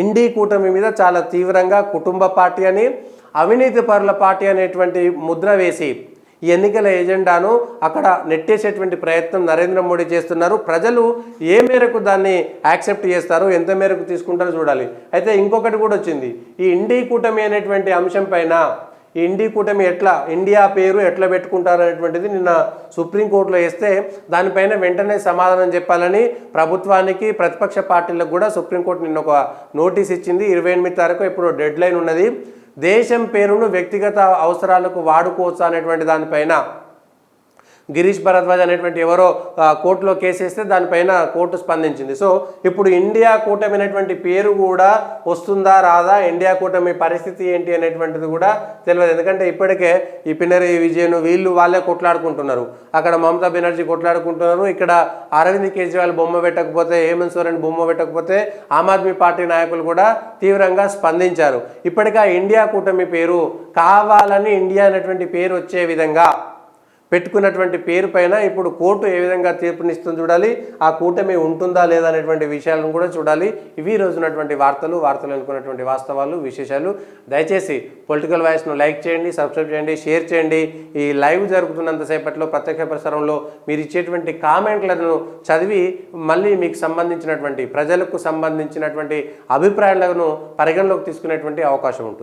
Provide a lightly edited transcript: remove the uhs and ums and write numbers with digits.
ఇండి కూటమి మీద చాలా తీవ్రంగా కుటుంబ పార్టీ అని, అవినీతి పరుల పార్టీ అనేటువంటి ముద్ర వేసి ఈ ఎన్నికల ఎజెండాను అక్కడ నెట్టేసేటువంటి ప్రయత్నం నరేంద్ర మోడీ చేస్తున్నారు. ప్రజలు ఏ మేరకు దాన్ని యాక్సెప్ట్ చేస్తారు, ఎంత మేరకు తీసుకుంటారో చూడాలి. అయితే ఇంకొకటి కూడా వచ్చింది. ఈ ఇండి కూటమి అనేటువంటి అంశం పైన ఈ ఇండి కూటమి ఇండియా పేరు ఎట్లా పెట్టుకుంటారు అనేటువంటిది నిన్న సుప్రీంకోర్టులో వేస్తే దానిపైన వెంటనే సమాధానం చెప్పాలని ప్రభుత్వానికి ప్రతిపక్ష పార్టీలకు కూడా సుప్రీంకోర్టు నిన్న ఒక నోటీస్ ఇచ్చింది. 28 తారీఖు ఇప్పుడు డెడ్ లైన్ ఉన్నది. దేశం పేరును వ్యక్తిగత అవసరాలకు వాడుకోవచ్చా అనేటువంటి దానిపైన గిరీష్ భరద్వాజ్ అనేటువంటి ఎవరో కోర్టులో కేసేస్తే దానిపైన కోర్టు స్పందించింది. సో ఇప్పుడు ఇండియా కూటమి అనేటువంటి పేరు కూడా వస్తుందా రాదా, ఇండియా కూటమి పరిస్థితి ఏంటి అనేటువంటిది కూడా తెలియదు. ఎందుకంటే ఇప్పటికే ఈ పినరయి విజయన్ వాళ్ళే కొట్లాడుకుంటున్నారు. అక్కడ మమతా బెనర్జీ కొట్లాడుకుంటున్నారు. ఇక్కడ అరవింద్ కేజ్రీవాల్ బొమ్మ పెట్టకపోతే, హేమంత్ సోరెన్ బొమ్మ పెట్టకపోతే ఆమ్ ఆద్మీ పార్టీ నాయకులు కూడా తీవ్రంగా స్పందించారు. ఇప్పటికే ఇండియా కూటమి పేరు కావాలని ఇండియా అనేటువంటి పేరు వచ్చే విధంగా పెట్టుకున్నటువంటి పేరు పైన ఇప్పుడు కోర్టు ఏ విధంగా తీర్పునిస్తుందో చూడాలి. ఆ కూటమి ఉంటుందా లేదా అనేటువంటి విషయాలను కూడా చూడాలి. ఇవి రోజున్నటువంటి వార్తలు అనుకున్నటువంటి వాస్తవాలు, విశేషాలు. దయచేసి పొలిటికల్ వాయిస్ను లైక్ చేయండి, సబ్స్క్రైబ్ చేయండి, షేర్ చేయండి. ఈ లైవ్ జరుగుతున్నంతసేపట్లో ప్రత్యక్ష ప్రసారంలో మీరు ఇచ్చేటువంటి కామెంట్లను చదివి మళ్ళీ మీకు సంబంధించినటువంటి ప్రజలకు సంబంధించినటువంటి అభిప్రాయాలను పరిగణలోకి తీసుకునేటువంటి అవకాశం ఉంటుంది.